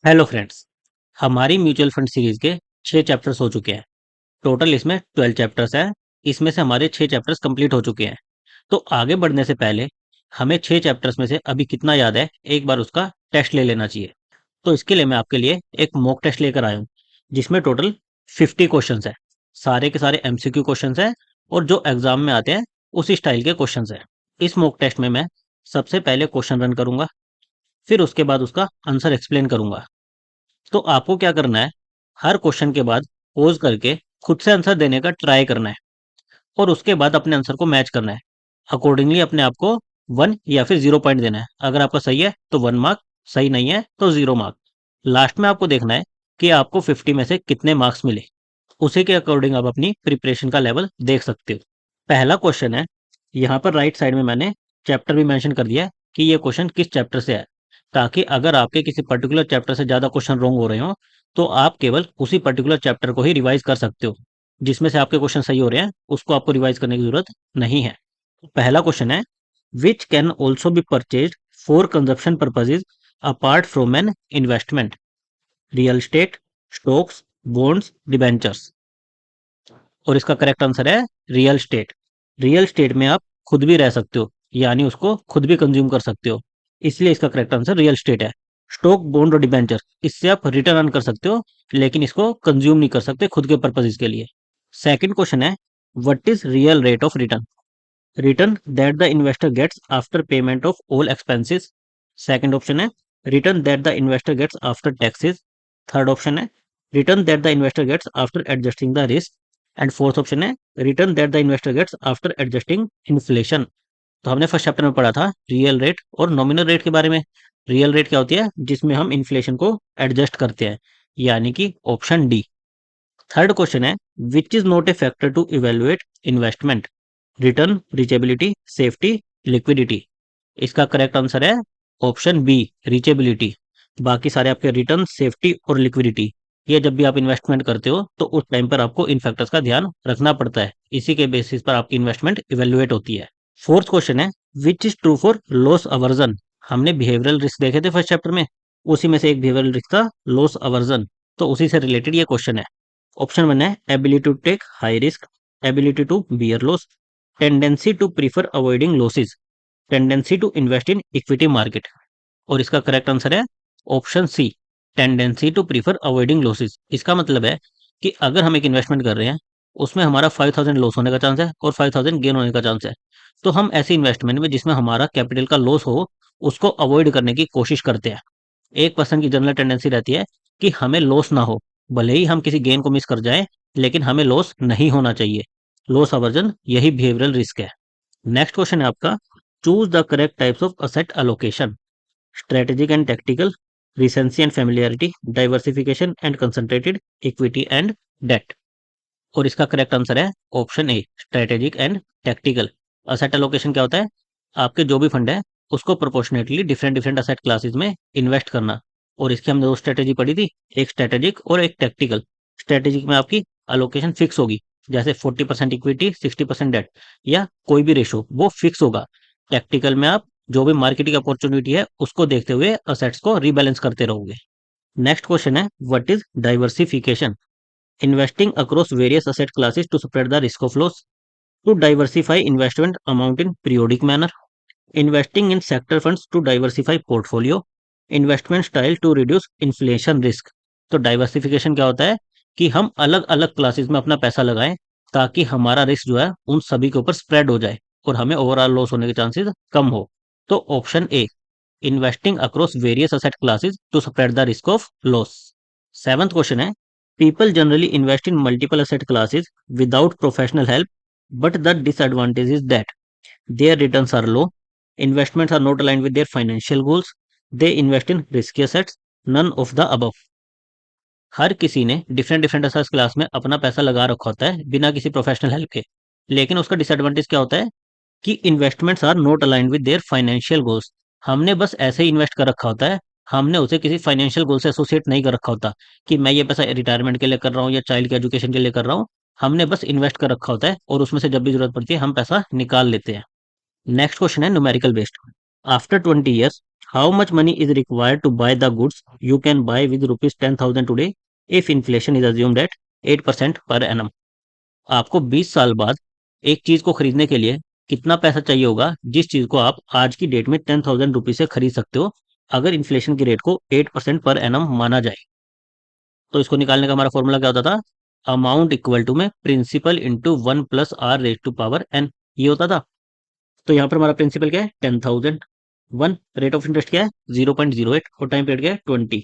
Hello friends. हमारी mutual fund series के 6 chapters हो चुके हैं। टोटल इसमें 12 चैप्टर्स हैं। इसमें से हमारे 6 चैप्टर्स कंप्लीट हो चुके हैं। तो आगे बढ़ने से पहले हमें 6 चैप्टर्स में से अभी कितना याद है एक बार उसका टेस्ट ले लेना चाहिए। तो इसके लिए मैं आपके लिए एक मॉक टेस्ट लेकर आया हूँ जिसमें टोटल 50 क्वेश्चंस है। सारे के सारे एमसीक्यू क्वेश्चंस हैं और जो एग्जाम में आते हैं उसी स्टाइल के क्वेश्चंस हैं। इस मॉक टेस्ट में मैं सबसे पहले क्वेश्चन रन करूंगा, फिर उसके बाद उसका आंसर एक्सप्लेन करूंगा। तो आपको क्या करना है, हर क्वेश्चन के बाद पॉज करके खुद से आंसर देने का ट्राई करना है और उसके बाद अपने आंसर को मैच करना है। अकॉर्डिंगली अपने आप को 1 या फिर 0 पॉइंट देना है। अगर आपका सही है तो 1 मार्क, सही नहीं है तो 0 मार्क। लास्ट में आपको देखना है कि आपको 50 में से कितने मार्क्स मिले। उसी के अकॉर्डिंग आप अपनी प्रिपरेशन का लेवल देख सकते हो। पहला क्वेश्चन है, यहाँ पर राइट साइड में मैंने चैप्टर भी मेंशन कर दिया है कि ये क्वेश्चन किस चैप्टर से है, ताकि अगर आपके किसी पर्टिकुलर चैप्टर से ज़्यादा क्वेश्चन रॉन्ग हो रहे हो तो आप केवल उसी पर्टिकुलर चैप्टर को ही रिवाइज कर सकते हो। जिसमें से आपके क्वेश्चन सही हो रहे हैं उसको आपको रिवाइज करने की जरूरत नहीं है। पहला क्वेश्चन है, which can also be purchase for consumption purposes apart from an investment? Real estate, stocks, bonds, debentures. और इसका करेक्ट आंसर है रियल स्टेट। रियल स्टेट में आप खुद भी रह सकते हो, यानी उसको खुद भी कंज्यूम कर सकते हो, इसलिए इसका करेक्ट आंसर रियल स्टेट है। स्टॉक, बॉन्ड और डिबेंचर, इससे आप रिटर्न अर्न कर सकते हो लेकिन इसको कंज्यूम नहीं कर सकते खुद के पर्पज के लिए। सेकंड क्वेश्चन है, what is real rate of return? Return that the investor gets after payment of all expenses. Second option है, return that the investor gets after taxes. Third option है, return that the investor gets after adjusting the risk. And fourth option है, return that the investor gets after adjusting inflation. तो हमने first chapter में पढ़ा था real rate और nominal rate के बारे में। रियल रेट क्या होती है? जिसमें हम इन्फ्लेशन को एडजस्ट करते हैं, यानी कि ऑप्शन डी। थर्ड क्वेश्चन है, which is not a factor to evaluate investment? Return, reachability, safety, liquidity. इसका करेक्ट आंसर है ऑप्शन बी, रीचेबिलिटी। बाकी सारे आपके रिटर्न, सेफ्टी और लिक्विडिटी, ये जब भी आप इन्वेस्टमेंट करते हो तो उस टाइम पर आपको इन फैक्टर्स का ध्यान रखना पड़ता है। इसी के बेसिस पर आपकी इन्वेस्टमेंट इवेल्युएट होती है। फोर्थ क्वेश्चन है, which is true for loss aversion? हमने बिहेवियरल रिस्क देखे थे फर्स्ट चैप्टर में, उसी में से एक बिहेवियरल रिस्क था लॉस अवर्जन। तो उसी से रिलेटेड ये क्वेश्चन है। ऑप्शन वन है, ability to take high risk, ability to bear loss, tendency to prefer avoiding losses, tendency to invest in equity market. और इसका करेक्ट आंसर है option C, tendency to prefer avoiding losses. इसका मतलब है कि अगर हम एक इन्वेस्टमेंट कर रहे हैं, उसमें हमारा 5000 लॉस होने का चांस है और 5000 गेन होने का चांस है, तो हम ऐसी इन्वेस्टमेंट में जिसमें हमारा कैपिटल का लॉस हो उसको अवॉइड करने की कोशिश करते हैं। एक पर्सन की जनरल टेंडेंसी रहती है कि हमें लॉस ना हो, भले ही हम किसी गेन को मिस कर जाएं लेकिन हमें लॉस नहीं होना चाहिए। लॉस अवर्जन यही बिहेवियरल रिस्क है। नेक्स्ट क्वेश्चन है आपका, choose the correct types of asset allocation. Strategic and tactical, recency and familiarity, diversification and concentrated, equity and debt. और इसका करेक्ट आंसर है option A, strategic and tactical. Asset allocation क्या होता है? आपके जो भी फंड है उसको proportionately different different asset classes में इन्वेस्ट करना। और इसकी हमने दो स्ट्रेटेजी पढ़ी थी, एक स्ट्रेटेजिक और एक टैक्टिकल। स्ट्रेटेजिक में आपकी अलोकेशन फिक्स होगी, जैसे 40% इक्विटी, 60% डेट, या कोई भी रेशो वो फिक्स होगा। टैक्टिकल में आप जो भी मार्केटिंग अपॉर्चुनिटी है उसको देखते हुए असेट्स को रीबैलेंस करते रहोगे। नेक्स्ट क्वेश्चन है, what is diversification? Investing across various asset classes to spread the risk of loss, to diversify investment amount in periodic manner, investing in sector funds to diversify portfolio, investment style to reduce inflation risk। तो diversification क्या होता है कि हम अलग अलग classes में अपना पैसा लगाएं ताकि हमारा रिस्क जो है उन सभी के ऊपर स्प्रेड हो जाए और हमें ओवरऑल लॉस होने के चांसेस कम हो। तो option A, investing across various asset classes to spread the risk of loss. Seventh question है, people generally invest in multiple asset classes without professional help, but the disadvantage is that their returns are low, investments are not aligned with their financial goals, they invest in risky assets, none of the above। हर किसी ने different different asset class में अपना पैसा लगा रखा होता है बिना किसी प्रोफेशनल हेल्प के, लेकिन उसका डिसएडवांटेज क्या होता है कि investments are not aligned with their financial goals. हमने बस ऐसे ही इन्वेस्ट कर रखा होता है, हमने उसे किसी फाइनेंशियल गोल से एसोसिएट नहीं कर रखा होता कि मैं ये पैसा रिटायरमेंट के लिए कर रहा हूँ या चाइल्ड के एजुकेशन के लिए कर रहा हूँ। हमने बस इन्वेस्ट कर रखा होता है और उसमें से जब भी जरूरत पड़ती है हम पैसा निकाल लेते हैं। नेक्स्ट क्वेश्चन है numerical based. After 20 years, how much money is required to buy the goods you can buy with ₹10,000 today if inflation is assumed at 8% per annum. आपको 20 साल बाद एक चीज को खरीदने के लिए कितना पैसा चाहिए होगा जिस चीज को आप आज की डेट में 10,000 रुपीज से खरीद सकते हो अगर इन्फ्लेशन की रेट को 8% पर एनम माना जाए। तो इसको निकालने का हमारा फॉर्मूला क्या होता था? अमाउंट इक्वल टू में प्रिंसिपल इंटू 1 + r⁴ ये होता था। तो यहाँ पर हमारा प्रिंसिपल क्या है? 10,000। वन रेट ऑफ इंटरेस्ट क्या है? 0.08 और टाइम पीरियड क्या है? 20।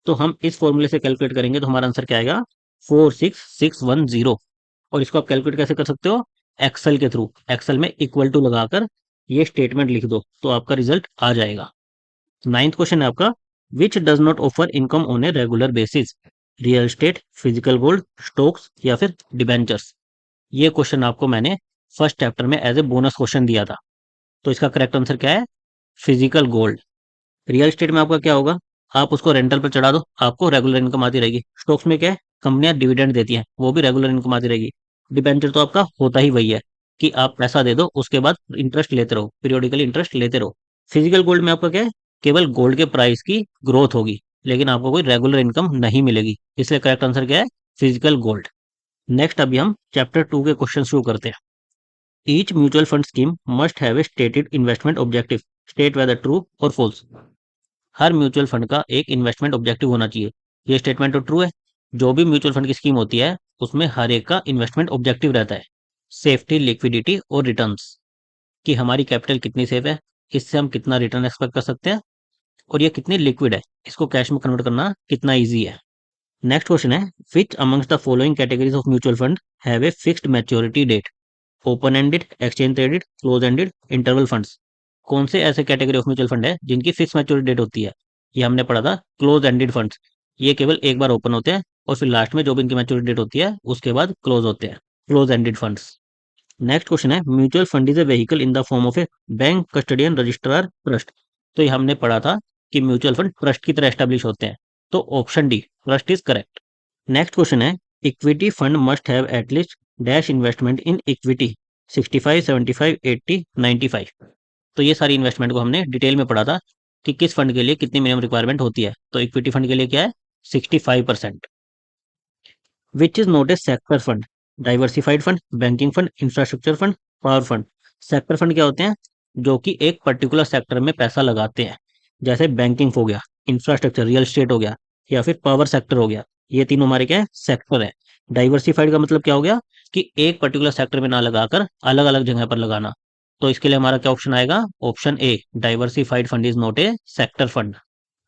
तो हम इस फॉर्मूले से कैलकुलेट करेंगे तो हमारा आंसर क्या आएगा? 46610। और इसको आप कैलकुलेट कैसे कर सकते हो? एक्सेल के थ्रू। एक्सेल में इक्वल टू लगाकर ये स्टेटमेंट लिख दो तो आपका रिजल्ट आ जाएगा। नाइन्थ क्वेश्चन है आपका, which does not offer income on a regular basis? Real estate, physical gold, stocks या फिर डिबेंचर्स? ये क्वेश्चन आपको मैंने फर्स्ट चैप्टर में एज ए बोनस क्वेश्चन दिया था। तो इसका करेक्ट आंसर क्या है? Physical gold. रियल एस्टेट में आपका क्या होगा? आप उसको रेंटल पर चढ़ा दो, आपको रेगुलर इनकम आती रहेगी। स्टॉक्स में क्या है? कंपनियां डिविडेंड देती हैं, वो भी रेगुलर इनकम आती रहेगी। डिबेंचर तो आपका होता ही वही है कि आप पैसा दे दो, उसके बाद इंटरेस्ट लेते रहो, पीरियोडिकली इंटरेस्ट लेते रहो। फिजिकल गोल्ड में आपका क्या है? केवल गोल्ड के प्राइस की ग्रोथ होगी, लेकिन आपको कोई रेगुलर इनकम नहीं मिलेगी। इसलिए करेक्ट आंसर क्या है? Physical gold. नेक्स्ट अभी हम चैप्टर 2 के क्वेश्चन शुरू करते हैं। Each mutual fund scheme must have a stated investment objective. State whether true और फॉल्स। हर म्यूचुअल फंड का एक इन्वेस्टमेंट ऑब्जेक्टिव होना चाहिए। ये स्टेटमेंट तो ट्रू है। जो भी म्यूचुअल फंड की स्कीम होती है उसमें हर एक का इन्वेस्टमेंट ऑब्जेक्टिव रहता है। सेफ्टी, लिक्विडिटी और रिटर्न्स, कि हमारी कैपिटल कितनी सेफ है, इससे हम कितना रिटर्न एक्सपेक्ट कर सकते हैं, और ये कितनी लिक्विड है, इसको कैश में कन्वर्ट करना कितना ईजी है। नेक्स्ट क्वेश्चन है, which amongst the following categories of mutual fund have a fixed maturity date? Open ended, exchange traded, close ended, interval funds. कौन से ऐसे कैटेगरी ऑफ म्यूचुअल फंड है जिनकी फिक्स मैच्योरिटी डेट होती है? ये हमने पढ़ा था क्लोज एंडेड फंड्स। ये केवल एक बार ओपन होते हैं और फिर लास्ट में जो भी इनकी मैच्योरिटी डेट होती है उसके बाद क्लोज होते हैं, close ended funds. Next question है, mutual fund is a vehicle in the form of a bank, custodian, registrar, trust. तो ये हमने पढ़ा था कि म्यूचुअल फंड ट्रस्ट की तरह एस्टेब्लिश होते हैं। तो option D, trust is correct. Next question है, equity fund must have at least dash investment in equity? 65, 75, 80, 95। तो ये सारी इन्वेस्टमेंट को हमने डिटेल में पढ़ा था कि किस फंड के लिए कितनी मिनिमम रिक्वायरमेंट होती है। तो इक्विटी फंड के लिए क्या है? 65%। विच is not a sector fund? Diversified fund, banking fund, infrastructure fund, power fund. Sector fund क्या होते हैं? जो कि एक पर्टिकुलर सेक्टर में पैसा लगाते हैं, जैसे बैंकिंग हो गया, इंफ्रास्ट्रक्चर रियल एस्टेट हो गया, या फिर पावर सेक्टर हो गया। ये तीनों हमारे क्या है? सेक्टर है। डाइवर्सिफाइड का मतलब क्या हो गया? कि एक पर्टिकुलर सेक्टर में ना लगाकर अलग अलग जगह पर लगाना। तो इसके लिए हमारा क्या ऑप्शन आएगा? Option A, diversified fund is not a sector fund.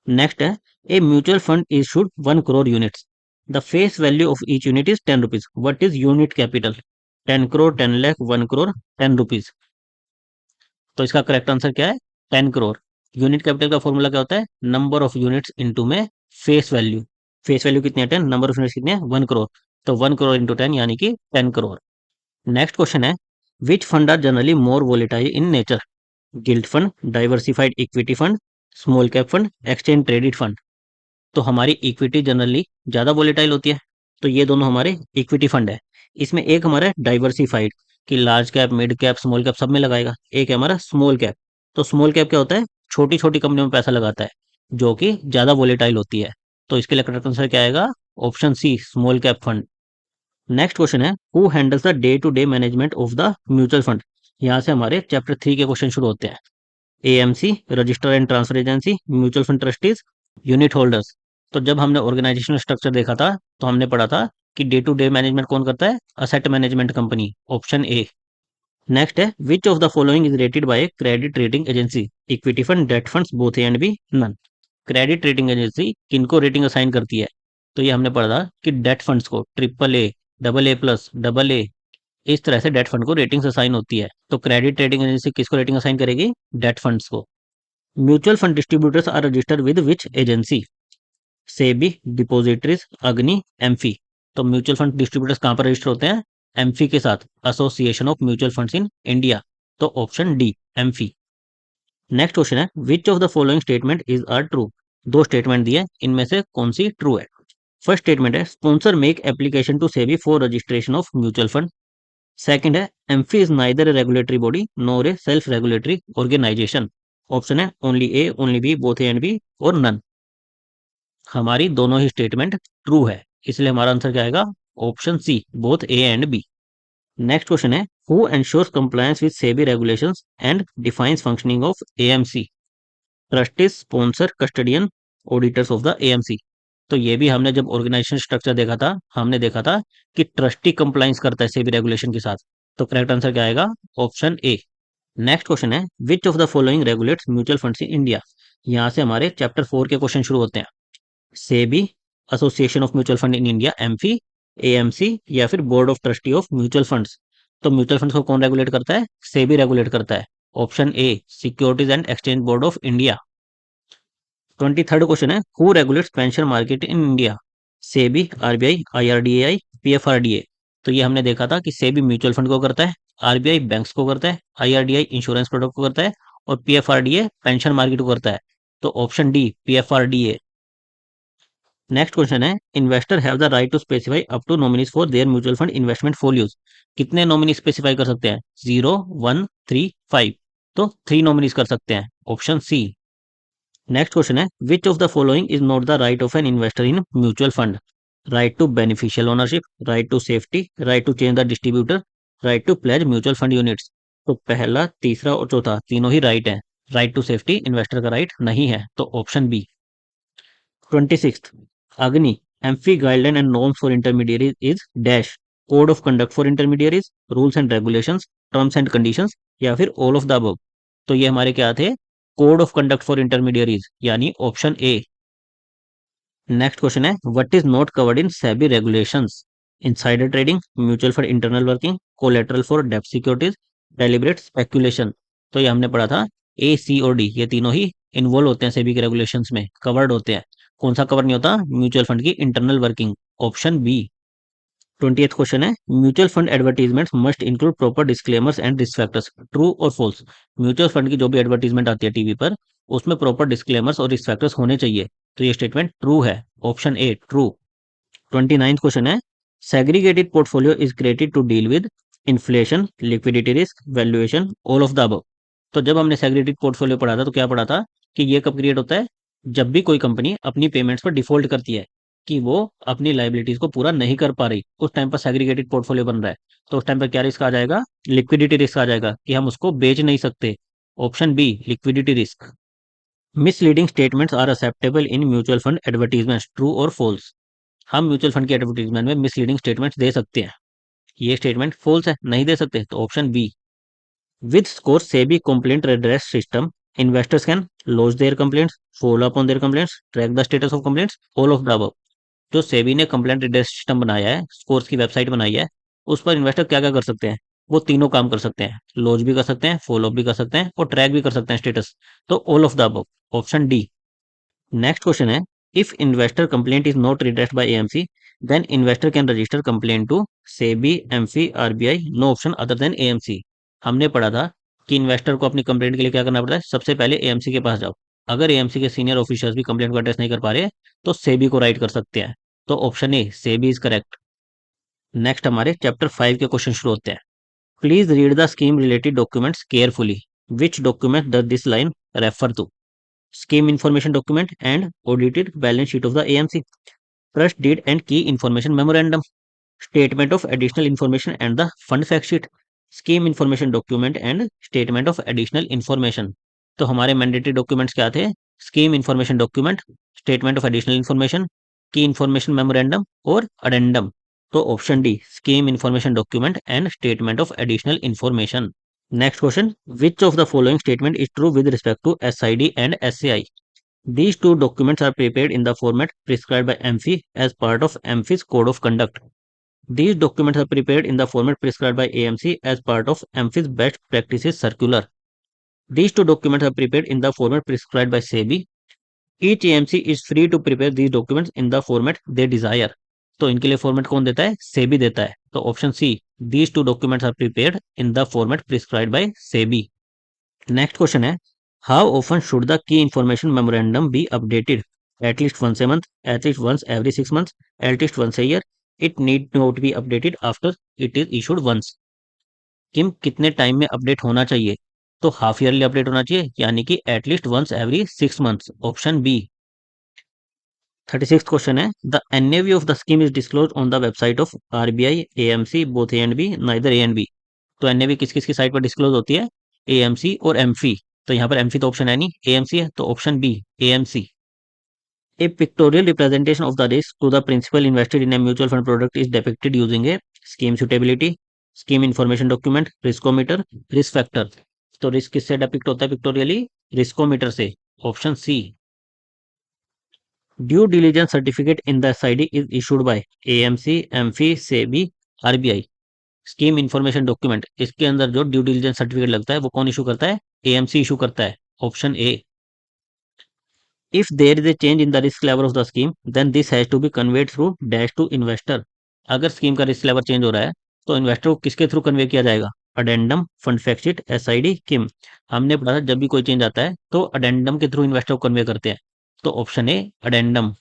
Next है, a mutual fund issued 1 crore units. The face value of each unit is 10 rupees. What is unit capital? 10 crore, 10 lakh, 1 crore, 10 rupees. तो इसका correct answer क्या है? 10 crore। Unit capital का formula क्या होता है? Number of units into में face value. Face value कितनी है? 10, नंबर ऑफ यूनिट्स कितने हैं? 1 crore। तो 1 crore इंटू 10 यानी कि 10 crore। नेक्स्ट क्वेश्चन है, which fund are generally more volatile in nature? Gilt fund, diversified equity fund, small cap fund, exchange traded fund. तो हमारी इक्विटी जनरली ज़्यादा वोलेटाइल होती है, तो ये दोनों हमारे इक्विटी फंड है। इसमें एक हमारा डाइवर्सिफाइड, कि large cap, mid cap, small cap सब में लगाएगा। एक है हमारा स्मॉल कैप। तो स्मॉल कैप क्या होता है? छोटी छोटी कंपनियों में पैसा लगाता है, जो कि ज़्यादा वोलेटाइल होती है। तो इसके लिए करेक्ट आंसर क्या आएगा? Option C, small cap fund. Next question है, who handles the day to day management of the mutual fund? यहाँ से हमारे चैप्टर 3 के क्वेश्चन शुरू होते हैं। AMC, register and transfer agency, mutual fund trustees, unit holders. तो जब हमने ऑर्गेनाइजेशनल स्ट्रक्चर देखा था तो हमने पढ़ा था कि डे टू डे मैनेजमेंट कौन करता है? Asset management company, option A. Next है, which of the following is rated by credit rating agency? Equity fund, debt funds, both A and B, none. Credit rating agency किनको rating assign करती है? तो ये हमने पढ़ा था कि डेट फंड्स को triple A, double A plus, double A, इस तरह से डेट फंड को रेटिंग्स असाइन होती है। तो क्रेडिट रेटिंग एजेंसी किसको रेटिंग असाइन करेगी? डेट फंड्स को। Mutual fund distributors are registered with which agency? SEBI, depositories, अग्नि, एम्फी। तो म्यूचुअल फंड डिस्ट्रीब्यूटर्स कहाँ पर रजिस्टर होते हैं? एम्फी के साथ, association of mutual funds in India. तो option D, AMFI. Next question है, which of the following statement is are true? दो स्टेटमेंट दिए, इनमें से कौन सी ट्रू है? फर्स्ट स्टेटमेंट है, sponsor make application to SEBI for registration of mutual fund. Second है, AMFI is neither a regulatory body nor a self regulatory organization. Option है only A, only B, both A and B और none. हमारी दोनों ही statement true है, इसलिए हमारा answer क्या आएगा? Option C, both A and B. Next question है, who ensures compliance with SEBI regulations and defines functioning of AMC? Trustees, sponsor, custodian, auditors of the AMC. तो ये भी हमने जब ऑर्गेनाइजेशन स्ट्रक्चर देखा था, हमने देखा था कि ट्रस्टी कंप्लाइंस करता है सेबी रेगुलेशन के साथ। तो करेक्ट आंसर क्या आएगा? Option A. नेक्स्ट क्वेश्चन है, which of the following regulates mutual funds in India? यहाँ से हमारे चैप्टर 4 के क्वेश्चन शुरू होते हैं। SEBI, association of mutual fund in India AMFI, AMC या फिर board of trustee of mutual funds. तो म्यूचुअल फंड्स को कौन रेगुलेट करता है? सेबी रेगुलेट करता है। Option A, securities and exchange board of India. 23rd question है, who regulates pension market in India? SEBI, RBI, IRDAI, PFRDA. तो ये हमने देखा था कि सेबी म्यूचुअल फंड को करता है, आरबीआई बैंक्स को करता है, आईआरडीआई इंश्योरेंस प्रोडक्ट को करता है और पीएफआरडीए पेंशन मार्केट को करता है। तो option D, PFRDA. Next question है, investor have the right to specify up to nominees for their mutual fund investment folios. कितने नॉमिनी स्पेसिफाई कर सकते हैं? 0, 1, 3, 5। तो 3 नॉमिनीज कर सकते हैं, ऑप्शन सी। नेक्स्ट क्वेश्चन है, which of the following is not the right of an investor in mutual fund? Right to beneficial ownership, right to safety, right to change the distributor, right to pledge mutual fund units. तो पहला, तीसरा और चौथा तीनों ही right है। Right to safety investor का right नहीं है, तो ऑप्शन बी। 26th, अग्नि AMFI guideline and norms for intermediaries is dash, code of conduct for intermediaries, rules and regulations, terms and conditions या फिर ऑल ऑफ द अबव। तो ये हमारे क्या थे? Code of conduct for intermediaries, यानी option A. Next question है, what is not covered in SEBI regulations? Insider trading, mutual fund internal working, collateral for डेब्ट सिक्योरिटीज, डेलिब्रेट स्पेकुलेशन। तो ये हमने पढ़ा था, ए, सी और डी ये तीनों ही इन्वॉल्व होते हैं सेबी के रेगुलेशंस में, कवर्ड होते हैं। कौन सा कवर नहीं होता? म्यूचुअल फंड की internal working, option B. 20th question है, mutual fund advertisements must include proper disclaimers and risk factors, true और फॉल्स? म्यूचुअल फंड की जो भी एडवर्टीजमेंट आती है टीवी पर, उसमें प्रॉपर डिस्क्लेमर्स और रिस्क फैक्टर्स होने चाहिए। तो ये स्टेटमेंट ट्रू है, option A, true. 29th question है, segregated portfolio is created to deal with inflation, liquidity risk, valuation, all of the above. तो जब हमने सेग्रीगेटेड पोर्टफोलियो पढ़ा था तो क्या पढ़ा था कि ये कब क्रिएट होता है? जब भी कोई कंपनी अपनी पेमेंट्स पर डिफॉल्ट करती है, कि वो अपनी लाइबिलिटीज को पूरा नहीं कर पा रही, उस टाइम पर सेग्रीगेटेड पोर्टफोलियो बन रहा है। तो उस टाइम पर क्या रिस्क आ जाएगा? लिक्विडिटी रिस्क आ जाएगा, कि हम उसको बेच नहीं सकते। Option B, liquidity risk. Misleading statements are acceptable in mutual fund advertisements, true और फॉल्स? हम म्यूचुअल फंड की एडवर्टीजमेंट में मिसलीडिंग स्टेटमेंट्स दे सकते हैं, ये स्टेटमेंट फॉल्स है, नहीं दे सकते, तो option B. With score SEBI complaint redress system, investors can lodge their complaints, follow up on their complaints, track the status of complaints, all of the above. जो सेबी ने कंप्लेंट रिड्रेस सिस्टम बनाया है, scores की वेबसाइट बनाई है, उस पर investor क्या क्या कर सकते हैं? वो तीनों काम कर सकते हैं, लॉज भी कर सकते हैं, फॉलो अप भी कर सकते हैं और ट्रैक भी कर सकते हैं स्टेटस। तो all of the above, option D. Next question है, if investor complaint is not redressed by AMC, then investor can register complaint to SEBI, AMFI, RBI, no option other than AMC. हमने पढ़ा था कि इन्वेस्टर को अपनी कंप्लेंट के लिए क्या करना पड़ता है? सबसे पहले एएमसी के पास जाओ। अगर एएमसी के सीनियर ऑफिसर्स भी कंप्लेंट को एड्रेस नहीं कर पा रहे, तो सेबी को राइट कर सकते हैं। तो option A, SEBI is correct. Next हमारे चैप्टर 5 के क्वेश्चन शुरू होते हैं। Please read the scheme related documents carefully, which document does this line refer to? Scheme information document and audited balance sheet of the AMC, trust deed and key information memorandum, statement of additional information and the fund fact sheet, scheme information document and statement of additional information। तो हमारे mandatory documents क्या थे? Scheme information document, statement of additional information, key information memorandum और addendum. तो option D, scheme information document and statement of additional information. Next question, which of the following statement is true with respect to SID and SCI? These two documents are prepared in the format prescribed by AMFI as part of AMFI's Code of Conduct. These documents are prepared in the format prescribed by AMC as part of AMFI's Best Practices Circular. These two documents are prepared in the format prescribed by SEBI. Each AMC is free to prepare these documents in the format they desire. तो इनके लिए format कौन देता है? सेबी देता है। तो option C, these two documents are prepared in the format prescribed by SEBI. Next question है, how often should the key information memorandum be updated? At least once a month, at least once every 6 months, at least once a year, it need not be updated after it is issued once. KIM कितने time में update होना चाहिए? तो half yearly update होना चाहिए, यानी कि at least once every 6 months, option B. 36th question है, the NAV of the scheme is disclose on the website of RBI, AMC, both A and B, neither A and B. तो NAV किस किस की site पर disclose होती है? AMC और AMFI. तो यहाँ पर एमफी तो ऑप्शन है नहीं, एएमसी है, तो option B AMC. A pictorial representation of the risk to the principal invested in a mutual fund product is depicted using a scheme suitability, scheme information document, riskometer, risk factor। तो risk किससे depict होता है pictorially? Riskometer से, option C. Due diligence certificate in the SID is issued by AMC, AMFI, SEBI, RBI. Scheme information document, इसके अंदर जो due diligence certificate लगता है वो कौन इशू करता है? एएमसी इशू करता है, option A. If there is a change in the risk level of the scheme, then this has to be conveyed through dash to investor। अगर स्कीम का रिस्क लेवल चेंज हो रहा है तो इन्वेस्टर को किसके थ्रू कन्वे किया जाएगा? Addendum, fund fact sheet, SID, KIM. हमने पढ़ा था जब भी कोई चेंज आता है तो अडेंडम के थ्रू इन्वेस्टर को कन्वे करते हैं, तो option A addendum.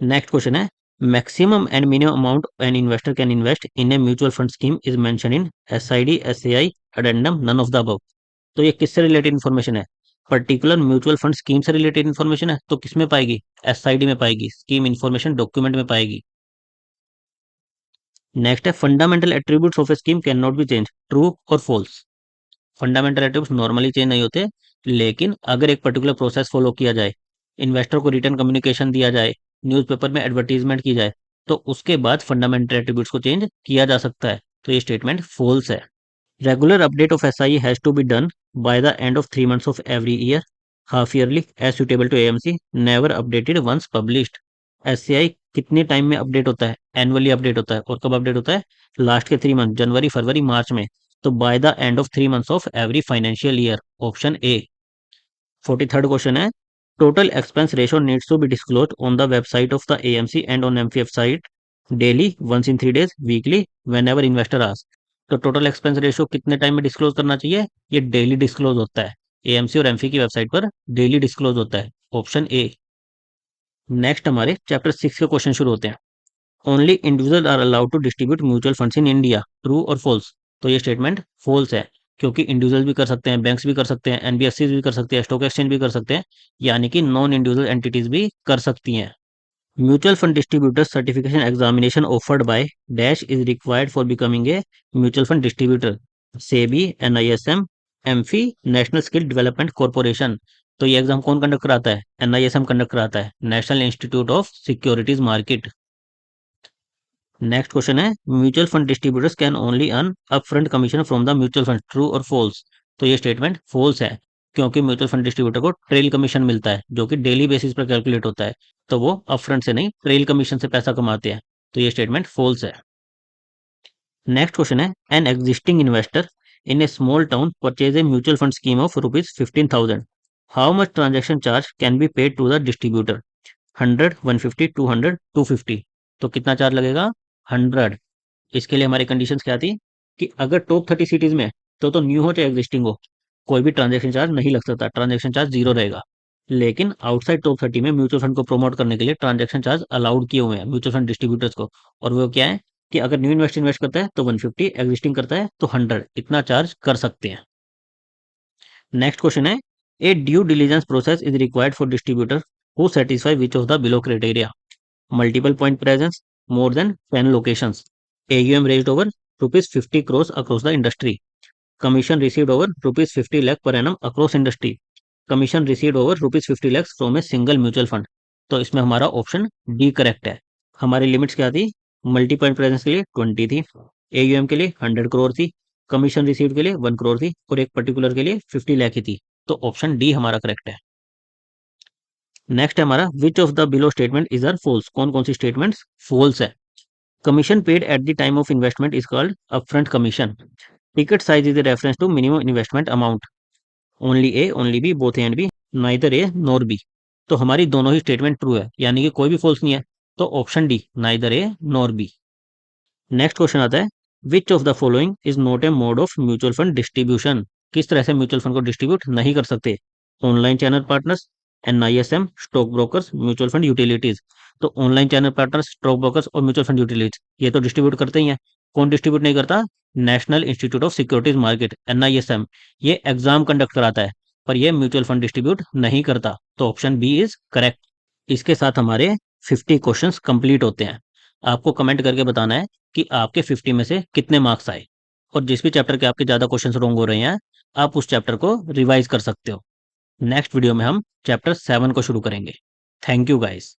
Next question है, maximum and minimum amount an investor can invest in a mutual fund scheme is mention in SID, SAI, addendum, none of the above. तो ये किससे related information है? Particular mutual fund scheme से related information है, तो किस में पाएगी? एसआईडी में पाएगी, स्कीम इन्फॉर्मेशन डॉक्यूमेंट में पाएगी। नेक्स्ट है, fundamental attributes of a scheme can not be change, true और false. Fundamental attributes normally change नहीं होते, लेकिन अगर एक पर्टिकुलर प्रोसेस फॉलो किया जाए, इन्वेस्टर को रिटर्न कम्युनिकेशन दिया जाए, न्यूज़पेपर में एडवर्टीजमेंट की जाए, तो उसके बाद फंडामेंटल एट्रीब्यूट्स को चेंज किया जा सकता है, तो ये स्टेटमेंट फॉल्स है। Regular update of SIE has to be done by the end of 3 months of every year. Half yearly as suitable to AMC, never updated once published। SCI कितने time में update होता है? Annually update होता है, और कब update होता है? लास्ट के 3 मंथ, जनवरी, फरवरी, मार्च में। तो by the end of 3 months of every financial year, option A. 43rd question है, total expense ratio needs to be disclose on the website of the AMC and on MPF site daily, once in 3 days, weekly, whenever investor ask. तो total expense ratio कितने time में disclose करना चाहिए? ये daily disclose होता है, AMC और AMFI की वेबसाइट पर डेली डिस्क्लोज होता है, ऑप्शन ए। नेक्स्ट हमारे चैप्टर 6 के क्वेश्चन शुरू होते हैं। Only individual are allowed to distribute mutual funds in India, true और फॉल्स। तो ये स्टेटमेंट फॉल्स है, क्योंकि इंडिविजुअल भी कर सकते हैं, बैंक्स भी कर सकते हैं, एनबीएफसी भी कर सकते हैं, स्टॉक एक्सचेंज भी कर सकते हैं, यानी कि नॉन इंडिविजुअल एंटिटीज भी कर सकती हैं। Mutual fund distributor certification examination offered by dash is required for becoming a mutual fund distributor, SEBI, NISM, AMFI, national skill development corporation. तो ये एग्जाम कौन कंडक्ट कराता है? एनआईएसएम कंडक्ट कराता है, national institute of securities market. Next question है, mutual fund distributors can only earn upfront commission from the mutual fund, true और false. तो ये स्टेटमेंट फॉल्स है, क्योंकि म्यूचुअल फंड डिस्ट्रीब्यूटर को ट्रेल कमीशन मिलता है, जो कि डेली बेसिस पर कैलकुलेट होता है, तो वो अपफ्रंट से नहीं, ट्रेल कमीशन से पैसा कमाते हैं, तो ये स्टेटमेंट फॉल्स है। नेक्स्ट क्वेश्चन है, an existing investor in a small town purchase a mutual fund scheme of ₹15,000, how much transaction charge can be paid to the distributor? 100, 150, 200, 250। तो कितना चार्ज लगेगा? 100। इसके लिए हमारी कंडीशंस क्या थी कि अगर टॉप 30 सिटीज में, तो न्यू हो चाहे एग्जिस्टिंग हो, कोई भी ट्रांजेक्शन चार्ज नहीं लग सकता, ट्रांजेक्शन चार्ज जीरो रहेगा। लेकिन आउटसाइड टॉप 30 में म्यूचुअल फंड को प्रमोट करने के लिए ट्रांजेक्शन चार्ज अलाउड किए हुए हैं म्यूचुअल फंड डिस्ट्रीब्यूटर्स को, और वो क्या है कि अगर न्यू इन्वेस्ट इन्वेस्ट करता है तो 150, एग्जिस्टिंग करता है तो 100, इतना चार्ज कर सकते हैं। नेक्स्ट क्वेश्चन है, a due diligence process is required for distributor who satisfy which of the below criteria? Multiple point presence, more than 10 locations, AUM raised over ₹50 crores across the industry, commission received over ₹50 lakh per annum across industry, commission received over ₹50 lakhs from a single mutual fund। तो इसमें हमारा option D correct है। हमारी limits क्या थी? Multi point presence के लिए 20 थी, AUM के लिए 100 करोड़ थी, कमीशन रिसीव्ड के लिए 1 करोड़ थी, और एक पर्टिकुलर के लिए 50 लाख ही थी, तो ऑप्शन डी हमारा करेक्ट है। नेक्स्ट है हमारा, which of the below statement is are false? कौन कौन सी स्टेटमेंट्स फॉल्स है? Commission paid at the time of investment is called upfront commission. Ticket size is a reference to minimum investment amount. Only A, only B, both A and B, neither A nor B। तो हमारी दोनों ही statement true है, यानी कि कोई भी false नहीं है, तो option D, neither A nor be. Next question आता है, which of the following is not A mode of mutual fund distribution? किस तरह से म्यूचुअल फंड को डिस्ट्रीब्यूट नहीं कर सकते? Online channel partners, NISM, stock brokers, mutual fund utilities. तो online channel partners, stock brokers और म्यूचुअल फंड यूटिलिटीज, ये तो डिस्ट्रीब्यूट करते ही हैं, कौन डिस्ट्रीब्यूट नहीं करता? National institute of securities market, NISM। ये एग्जाम कंडक्ट कराता है, पर ये म्यूचुअल फंड डिस्ट्रीब्यूट नहीं करता। तो ऑप्शन बी इज करेक्ट। इसके साथ हमारे 50 क्वेश्चंस कंप्लीट होते हैं। आपको कमेंट करके बताना है कि आपके 50 में से कितने मार्क्स आए, और जिस भी चैप्टर के आपके ज़्यादा क्वेश्चंस रॉन्ग हो रहे हैं, आप उस चैप्टर को रिवाइज कर सकते हो। नेक्स्ट वीडियो में हम चैप्टर 7 को शुरू करेंगे। Thank you guys.